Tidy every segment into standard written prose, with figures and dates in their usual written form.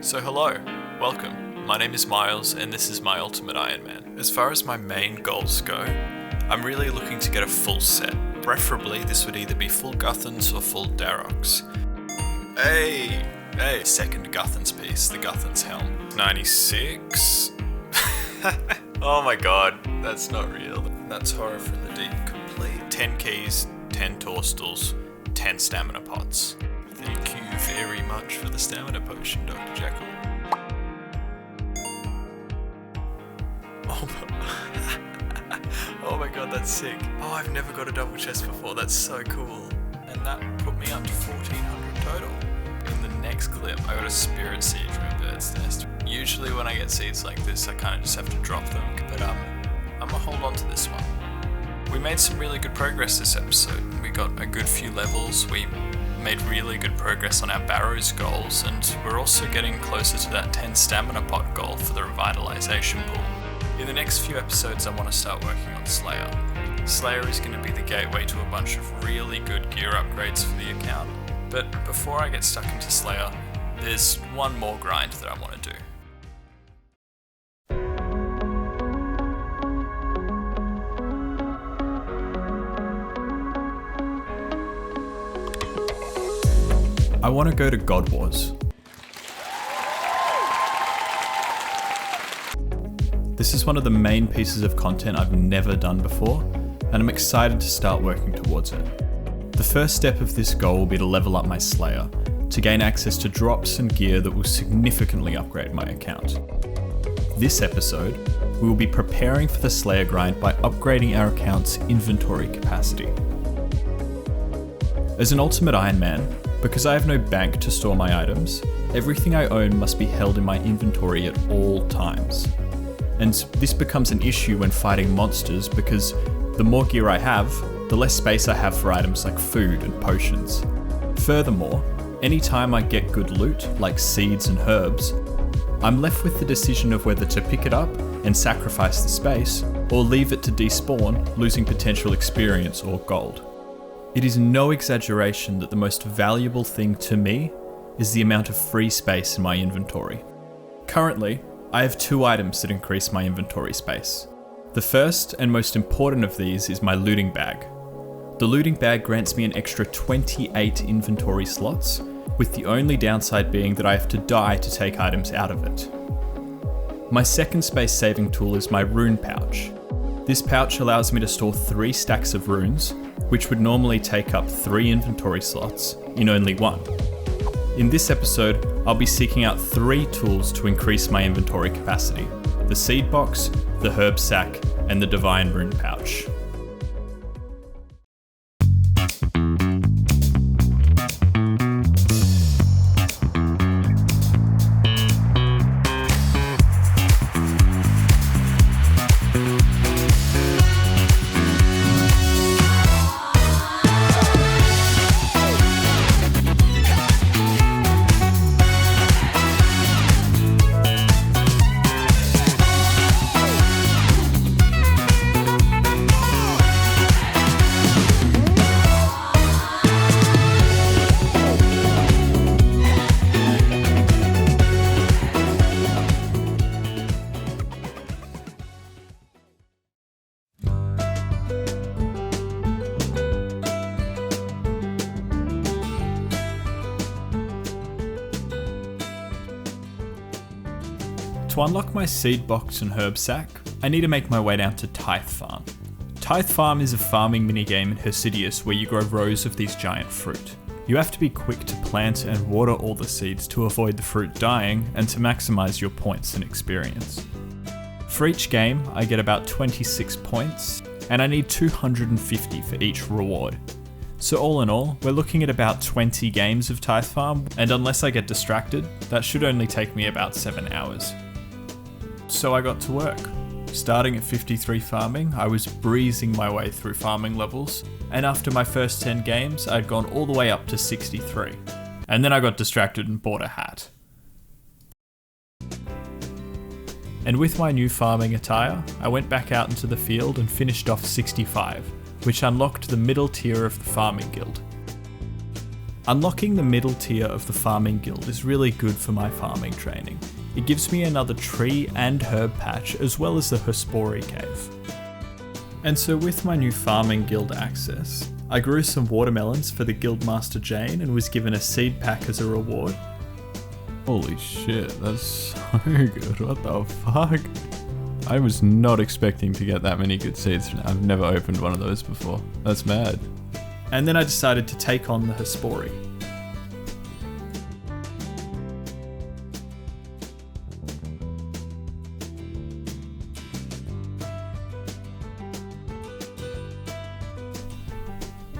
So hello, welcome. My name is Miles and this is my Ultimate Ironman. As far as my main goals go, I'm really looking to get a full set. Preferably this would either be full Guthans or full Darrochs. Hey, second Guthans piece, the Guthans helm. 96? Oh my god, that's not real. That's Horror from the Deep complete. 10 keys, 10 tourstals, 10 stamina pots. Thank you very much for the stamina potion, Dr. Jekyll. Oh my god, that's sick. Oh, I've never got a double chest before, that's so cool. And that put me up to 1400 total. In the next clip, I got a Spirit Siege from a Bird's Nest. Usually when I get seeds like this, I kind of just have to drop them, but I'm gonna hold on to this one. We made some really good progress this episode. We got a good few levels, we made really good progress on our Barrows goals, and we're also getting closer to that 10 stamina pot goal for the revitalization pool. In the next few episodes I want to start working on Slayer. Slayer is going to be the gateway to a bunch of really good gear upgrades for the account, but before I get stuck into Slayer, there's one more grind that I want to do. I want to go to God Wars. This is one of the main pieces of content I've never done before, and I'm excited to start working towards it. The first step of this goal will be to level up my Slayer, to gain access to drops and gear that will significantly upgrade my account. This episode, we will be preparing for the Slayer grind by upgrading our account's inventory capacity. As an Ultimate Ironman, because I have no bank to store my items, everything I own must be held in my inventory at all times. And this becomes an issue when fighting monsters because the more gear I have, the less space I have for items like food and potions. Furthermore, anytime I get good loot, like seeds and herbs, I'm left with the decision of whether to pick it up and sacrifice the space, or leave it to despawn, losing potential experience or gold. It is no exaggeration that the most valuable thing to me is the amount of free space in my inventory. Currently, I have 2 items that increase my inventory space. The first and most important of these is my looting bag. The looting bag grants me an extra 28 inventory slots, with the only downside being that I have to die to take items out of it. My second space saving tool is my rune pouch. This pouch allows me to store 3 stacks of runes, which would normally take up 3 inventory slots, in only 1. In this episode, I'll be seeking out 3 tools to increase my inventory capacity: the seed box, the herb sack, and the divine rune pouch. To unlock my seed box and herb sack, I need to make my way down to Tithe Farm. Tithe Farm is a farming minigame in Hersidius where you grow rows of these giant fruit. You have to be quick to plant and water all the seeds to avoid the fruit dying and to maximise your points and experience. For each game, I get about 26 points, and I need 250 for each reward. So all in all, we're looking at about 20 games of Tithe Farm, and unless I get distracted, that should only take me about 7 hours. So I got to work. Starting at 53 farming, I was breezing my way through farming levels, and after my first 10 games, I'd gone all the way up to 63. And then I got distracted and bought a hat. And with my new farming attire, I went back out into the field and finished off 65, which unlocked the middle tier of the farming guild. Unlocking the middle tier of the farming guild is really good for my farming training. It gives me another tree and herb patch as well as the Hespori cave. And so with my new farming guild access, I grew some watermelons for the guildmaster Jane and was given a seed pack as a reward. Holy shit, that's so good. What the fuck? I was not expecting to get that many good seeds. I've never opened one of those before. That's mad. And then I decided to take on the Hespori.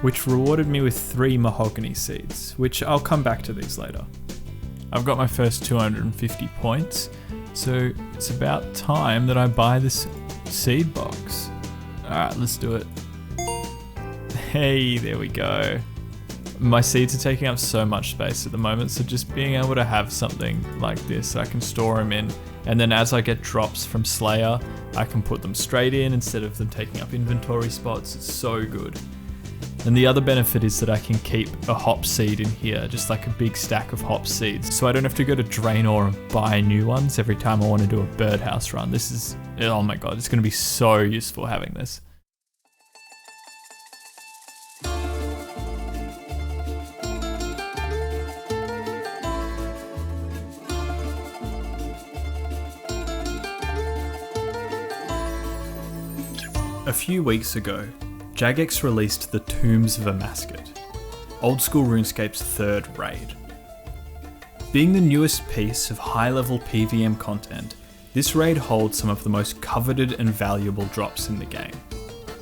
Which rewarded me with 3 mahogany seeds, which I'll come back to these later. I've got my first 250 points, so it's about time that I buy this seed box. Alright, let's do it. Hey, there we go. My seeds are taking up so much space at the moment, so just being able to have something like this I can store them in, and then as I get drops from Slayer, I can put them straight in instead of them taking up inventory spots. It's so good. And the other benefit is that I can keep a hop seed in here, just like a big stack of hop seeds, so I don't have to go to Draenor and buy new ones every time I want to do a birdhouse run. This is, oh my god, it's going to be so useful having this. A few weeks ago, Jagex released the Tombs of Amascut, Old School RuneScape's 3rd raid. Being the newest piece of high-level PVM content, this raid holds some of the most coveted and valuable drops in the game.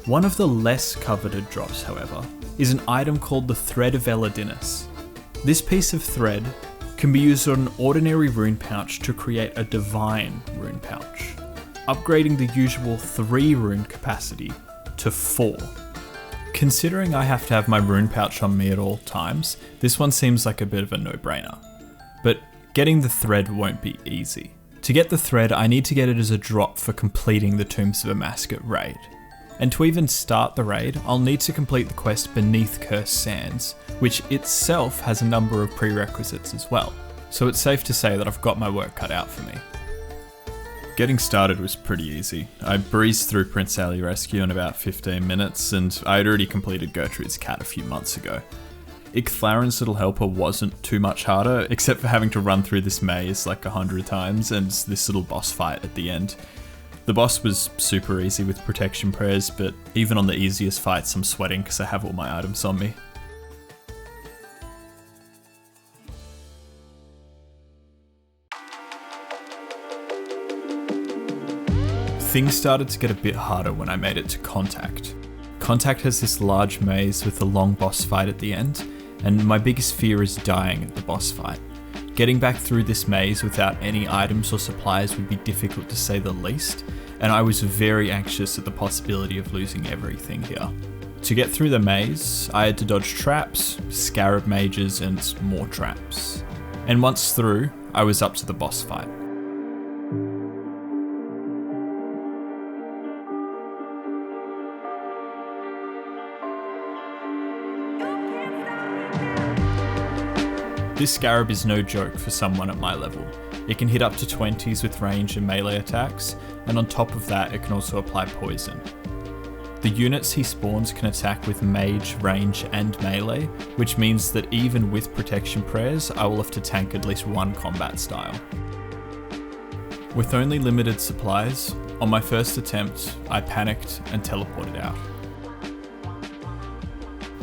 One of the less coveted drops, however, is an item called the Thread of Eladinus. This piece of thread can be used on an ordinary rune pouch to create a divine rune pouch, upgrading the usual 3 rune capacity to 4. Considering I have to have my rune pouch on me at all times, this one seems like a bit of a no-brainer. But getting the thread won't be easy. To get the thread, I need to get it as a drop for completing the Tombs of Amascut raid. And to even start the raid, I'll need to complete the quest Beneath Cursed Sands, which itself has a number of prerequisites as well. So it's safe to say that I've got my work cut out for me. Getting started was pretty easy. I breezed through Prince Ali Rescue in about 15 minutes, and I had already completed Gertrude's Cat a few months ago. Icthlarin's Little Helper wasn't too much harder, except for having to run through this maze like 100 times and this little boss fight at the end. The boss was super easy with protection prayers, but even on the easiest fights I'm sweating because I have all my items on me. Things started to get a bit harder when I made it to Contact. Contact has this large maze with a long boss fight at the end, and my biggest fear is dying at the boss fight. Getting back through this maze without any items or supplies would be difficult to say the least, and I was very anxious at the possibility of losing everything here. To get through the maze, I had to dodge traps, scarab mages, and more traps. And once through, I was up to the boss fight. This scarab is no joke for someone at my level. It can hit up to 20s with range and melee attacks, and on top of that it can also apply poison. The units he spawns can attack with mage, range and melee, which means that even with protection prayers, I will have to tank at least one combat style. With only limited supplies, on my first attempt, I panicked and teleported out.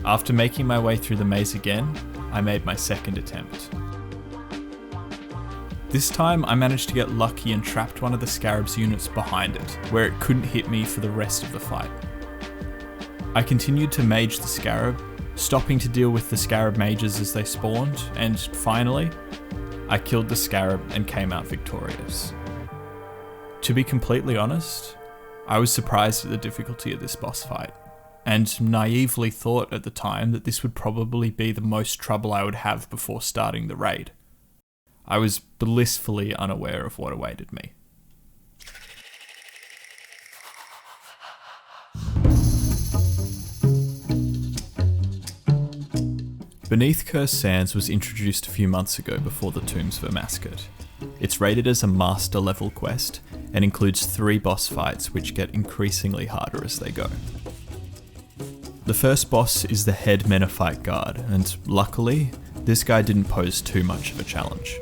After making my way through the maze again, I made my second attempt. This time I managed to get lucky and trapped one of the scarab's units behind it, where it couldn't hit me for the rest of the fight. I continued to mage the scarab, stopping to deal with the scarab mages as they spawned, and finally, I killed the scarab and came out victorious. To be completely honest, I was surprised at the difficulty of this boss fight, and naively thought at the time that this would probably be the most trouble I would have before starting the raid. I was blissfully unaware of what awaited me. Beneath Cursed Sands was introduced a few months ago before the Tombs were massacred. It's rated as a master level quest and includes 3 boss fights which get increasingly harder as they go. The first boss is the head Menophyte guard, and luckily, this guy didn't pose too much of a challenge.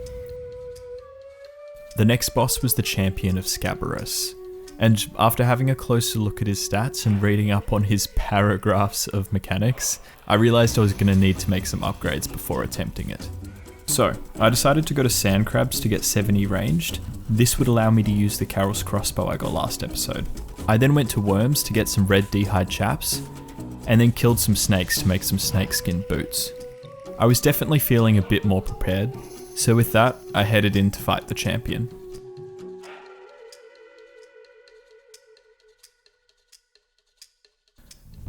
The next boss was the champion of Scabarus, and after having a closer look at his stats and reading up on his paragraphs of mechanics, I realised I was going to need to make some upgrades before attempting it. So, I decided to go to Sand Crabs to get 70 ranged. This would allow me to use the Carol's crossbow I got last episode. I then went to Worms to get some red d'hide chaps, and then killed some snakes to make some snakeskin boots. I was definitely feeling a bit more prepared, so with that, I headed in to fight the champion.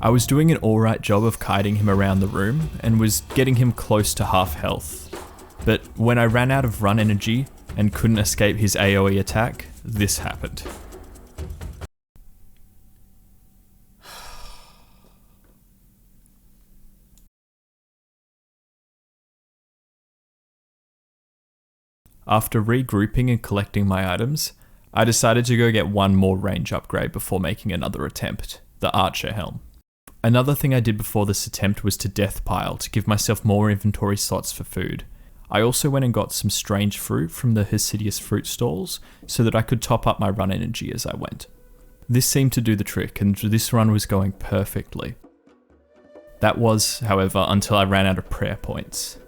I was doing an alright job of kiting him around the room and was getting him close to half health. But when I ran out of run energy and couldn't escape his AoE attack, this happened. After regrouping and collecting my items, I decided to go get one more range upgrade before making another attempt, the Archer Helm. Another thing I did before this attempt was to death pile to give myself more inventory slots for food. I also went and got some strange fruit from the Hesidious fruit stalls so that I could top up my run energy as I went. This seemed to do the trick, and this run was going perfectly. That was, however, until I ran out of prayer points.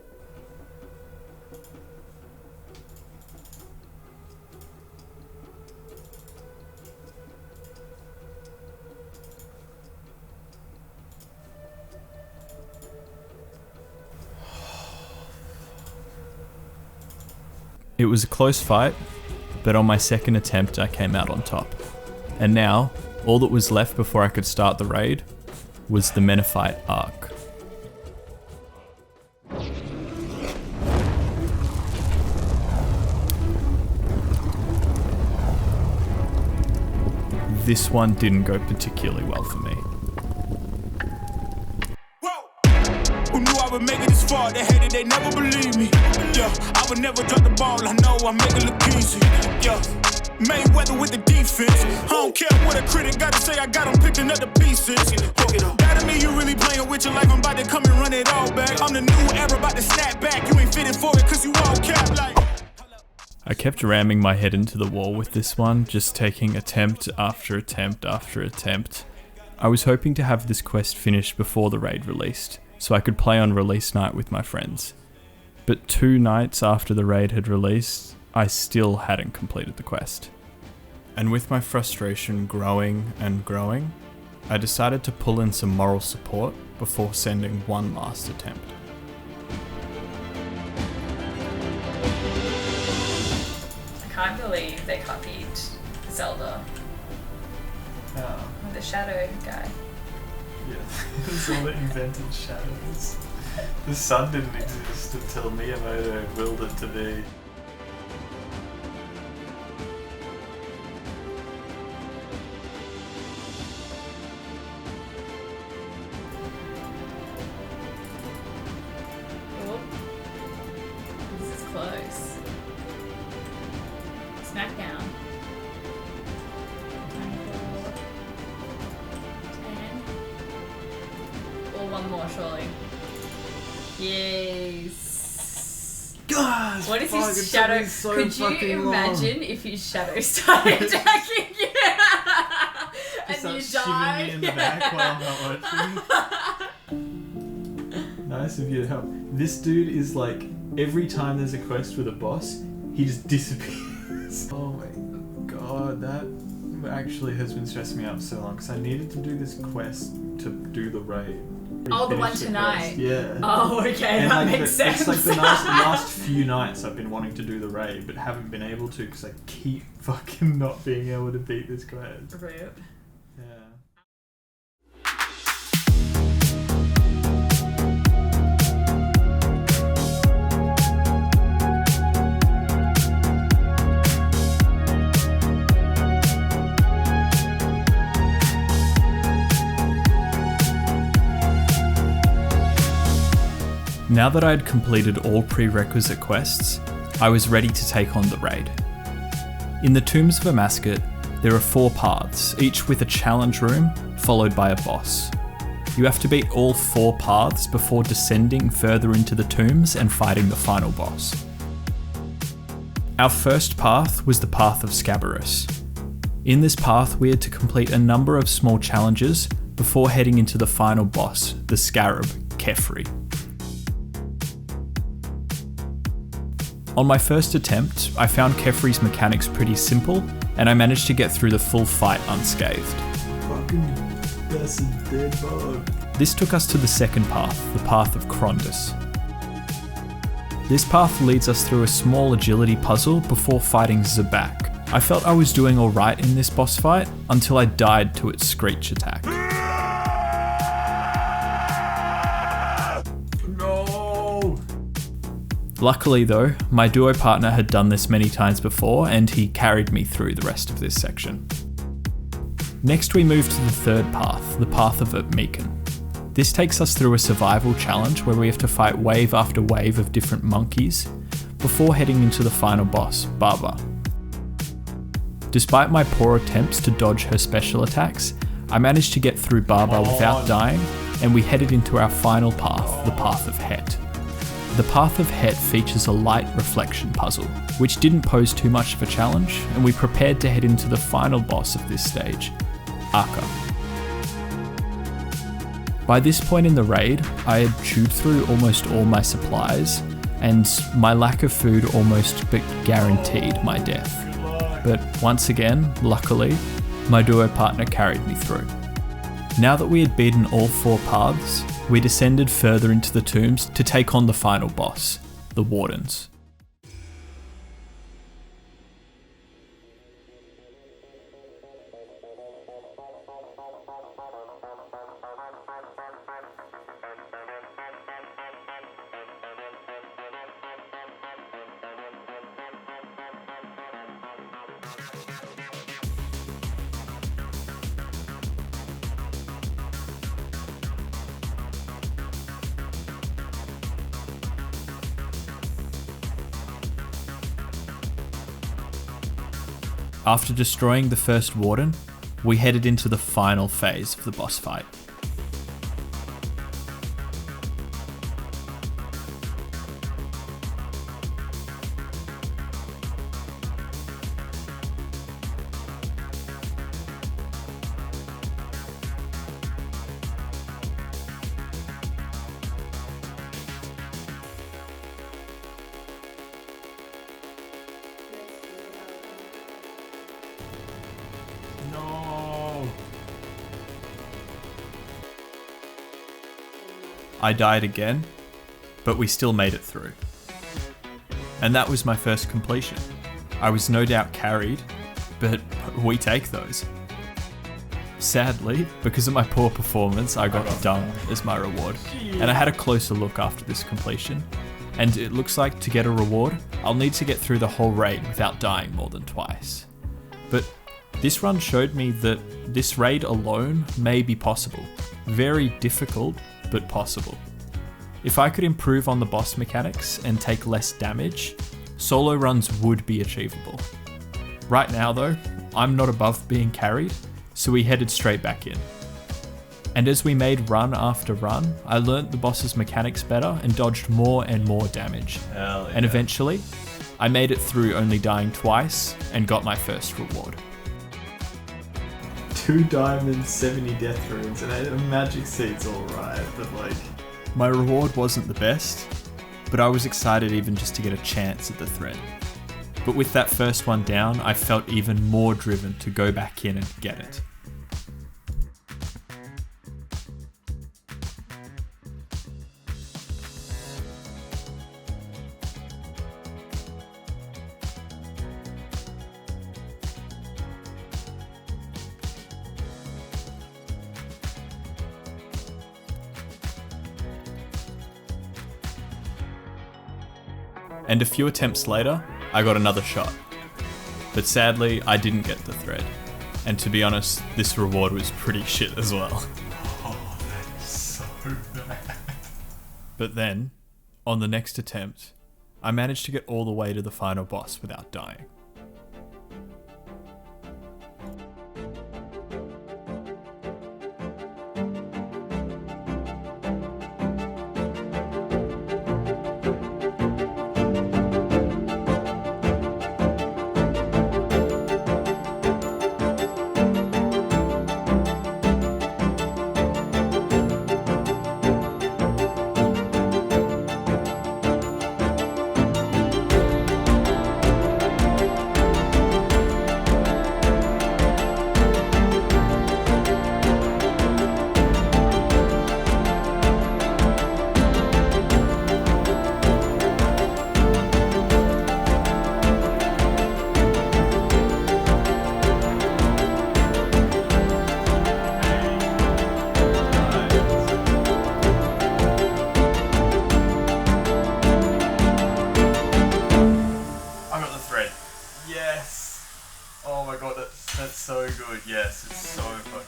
It was a close fight, but on my second attempt I came out on top. And now, all that was left before I could start the raid was the Menophyte Arc. This one didn't go particularly well for me. Who knew I would make it this far? They hated, they never believed me. Yeah, I would never drop the ball. I know I make it look easy. Yeah, Mayweather with the defense. I don't care what a critic got to say. I got them picking up the pieces. That to me, you really playing with your life. I'm about to come and run it all back. I'm the new era, about to snap back. You ain't fitting for it, cause you all cap like. I kept ramming my head into the wall with this one, just taking attempt after attempt after attempt. I was hoping to have this quest finished before the raid released, so I could play on release night with my friends. But 2 nights after the raid had released, I still hadn't completed the quest. And with my frustration growing and growing, I decided to pull in some moral support before sending one last attempt. I can't believe they copied Zelda. Oh. The shadow guy. Yeah, Zelda invented shadows. The sun didn't exist until Miyamoto willed it to be. Oh. This is close. Smackdown. 24. 10. Or one more, surely. Yes. Gosh, What if fuck, his it's shadow? gonna be so Could you fucking long. imagine if his shadow started attacking you and you shivering me in the died? back while I'm not watching. Nice of you to help. This dude is like, every time there's a quest with a boss, he just disappears. Oh my god, that actually has been stressing me out so long, because I needed to do this quest to do the raid. Oh, the Finish one tonight. quest. Yeah. Oh, okay, And that like makes sense. It's like the last few nights I've been wanting to do the raid, but haven't been able to because I keep fucking not being able to beat this quest. Rip. Yeah. Now that I had completed all prerequisite quests, I was ready to take on the raid. In the Tombs of Amascut, there are 4 paths, each with a challenge room, followed by a boss. You have to beat all 4 paths before descending further into the tombs and fighting the final boss. Our first path was the Path of Scabarus. In this path, we had to complete a number of small challenges before heading into the final boss, the Scarab, Kefri. On my first attempt, I found Kefri's mechanics pretty simple, and I managed to get through the full fight unscathed. That's a dead bug. This took us to the second path, the Path of Krondus. This path leads us through a small agility puzzle before fighting Zabak. I felt I was doing alright in this boss fight until I died to its Screech attack. No! Luckily though, my duo partner had done this many times before and he carried me through the rest of this section. Next we move to the third path, the Path of Upmeakin. This takes us through a survival challenge where we have to fight wave after wave of different monkeys before heading into the final boss, Baba. Despite my poor attempts to dodge her special attacks, I managed to get through Baba without dying, and we headed into our final path, the Path of Het. The Path of Het features a light reflection puzzle, which didn't pose too much of a challenge, and we prepared to head into the final boss of this stage, Akka. By this point in the raid, I had chewed through almost all my supplies, and my lack of food almost but guaranteed my death. But once again, luckily, my duo partner carried me through. Now that we had beaten all 4 paths, we descended further into the tombs to take on the final boss, the Wardens. After destroying the first warden, we headed into the final phase of the boss fight. No! I died again, but we still made it through. And that was my first completion. I was no doubt carried, but we take those. Sadly, because of my poor performance, I got dung as my reward. And I had a closer look after this completion. And it looks like to get a reward, I'll need to get through the whole raid without dying more than twice. But this run showed me that this raid alone may be possible. Very difficult, but possible. If I could improve on the boss mechanics and take less damage, solo runs would be achievable. Right now though, I'm not above being carried, so we headed straight back in. And as we made run after run, I learnt the boss's mechanics better and dodged more and more damage. Hell yeah. And eventually, I made it through only dying twice and got my first reward. 2 diamonds, 70 death runes, and a magic seed's alright, but like... My reward wasn't the best, but I was excited even just to get a chance at the thread. But with that first one down, I felt even more driven to go back in and get it. And a few attempts later, I got another shot. But sadly, I didn't get the thread. And to be honest, this reward was pretty shit as well. Oh, that's so bad. But then, On the next attempt, I managed to get all the way to the final boss without dying.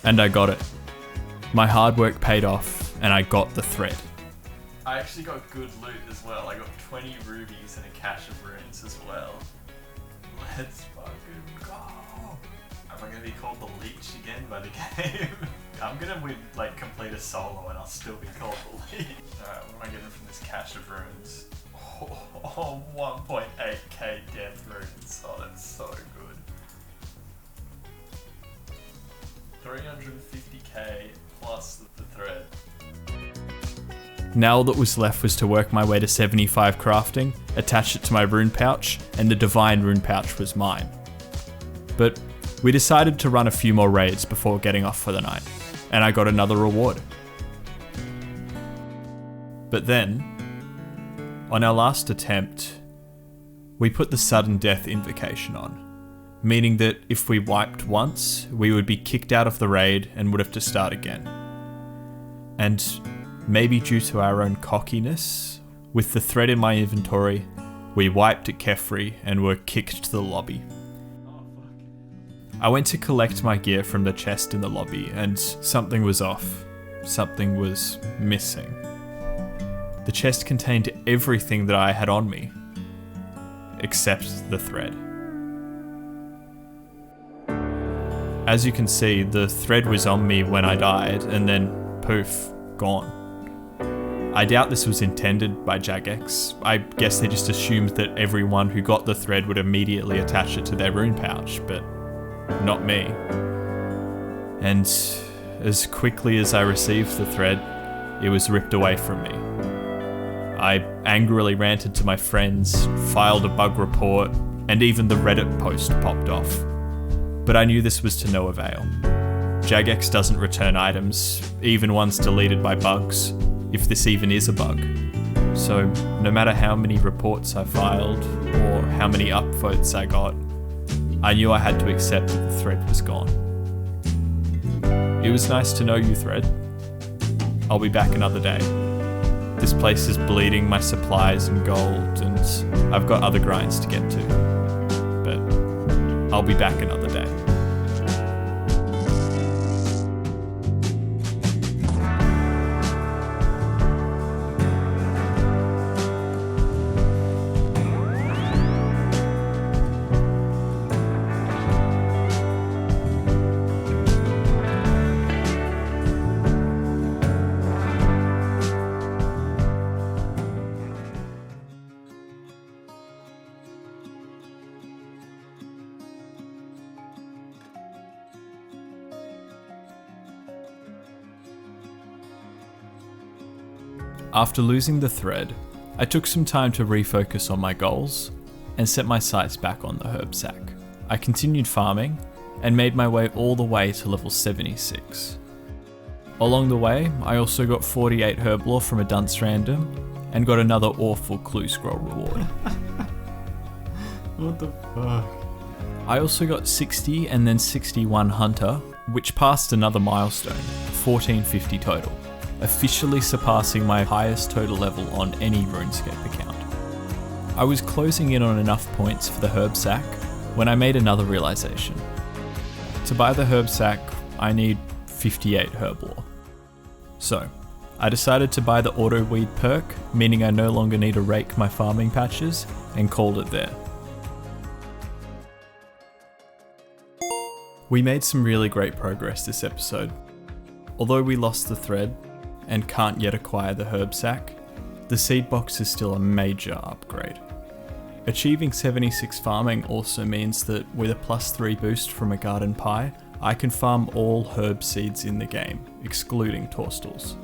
And I got it. My hard work paid off, and I got the thread. I actually got good loot as well. I got 20 rubies and a cache of runes as well. Let's fucking go. Am I gonna be called the leech again by the game? I'm gonna complete a solo and I'll still be called the leech. Alright, what am I getting from this cache of runes? Oh, 1.8k death runes. Oh, that's so good. 350k plus the thread. Now all that was left was to work my way to 75 crafting, attach it to my rune pouch, and the divine rune pouch was mine. But we decided to run a few more raids before getting off for the night, and I got another reward. But then, on our last attempt, we put the sudden death invocation on, meaning that if we wiped once, we would be kicked out of the raid and would have to start again. And maybe due to our own cockiness, with the thread in my inventory, we wiped at Kefri and were kicked to the lobby. I went to collect my gear from the chest in the lobby and something was off. Something was missing. The chest contained everything that I had on me, except the thread. As you can see, the thread was on me when I died, and then poof, gone. I doubt this was intended by Jagex. I guess they just assumed that everyone who got the thread would immediately attach it to their rune pouch, but not me. And as quickly as I received the thread, it was ripped away from me. I angrily ranted to my friends, filed a bug report, and even the Reddit post popped off. But I knew this was to no avail. Jagex doesn't return items, even ones deleted by bugs, if this even is a bug. So no matter how many reports I filed, or how many upvotes I got, I knew I had to accept that the thread was gone. It was nice to know you, thread. I'll be back another day. This place is bleeding my supplies and gold, and I've got other grinds to get to. But I'll be back another day. After losing the thread, I took some time to refocus on my goals and set my sights back on the herb sack. I continued farming and made my way all the way to level 76. Along the way, I also got 48 herb lore from a dunce random and got another awful clue scroll reward. What the fuck? I also got 60 and then 61 hunter, which passed another milestone, 1450 total, officially surpassing my highest total level on any RuneScape account. I was closing in on enough points for the herb sack when I made another realization. To buy the herb sack, I need 58 herb lore. So, I decided to buy the auto weed perk, meaning I no longer need to rake my farming patches, and called it there. We made some really great progress this episode. Although we lost the thread, and can't yet acquire the herb sack, the seed box is still a major upgrade. Achieving 76 farming also means that with a +3 boost from a garden pie, I can farm all herb seeds in the game, excluding toadstools.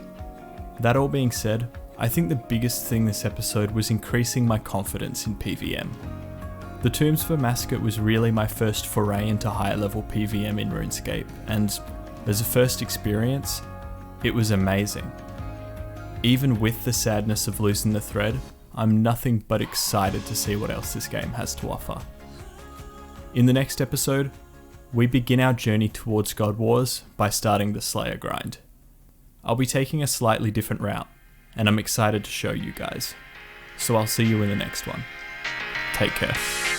That all being said, I think the biggest thing this episode was increasing my confidence in PVM. The Tombs for Massacre was really my first foray into higher level PVM in RuneScape, and as a first experience, it was amazing. Even with the sadness of losing the thread, I'm nothing but excited to see what else this game has to offer. In the next episode, we begin our journey towards God Wars by starting the Slayer grind. I'll be taking a slightly different route, and I'm excited to show you guys. So I'll see you in the next one. Take care.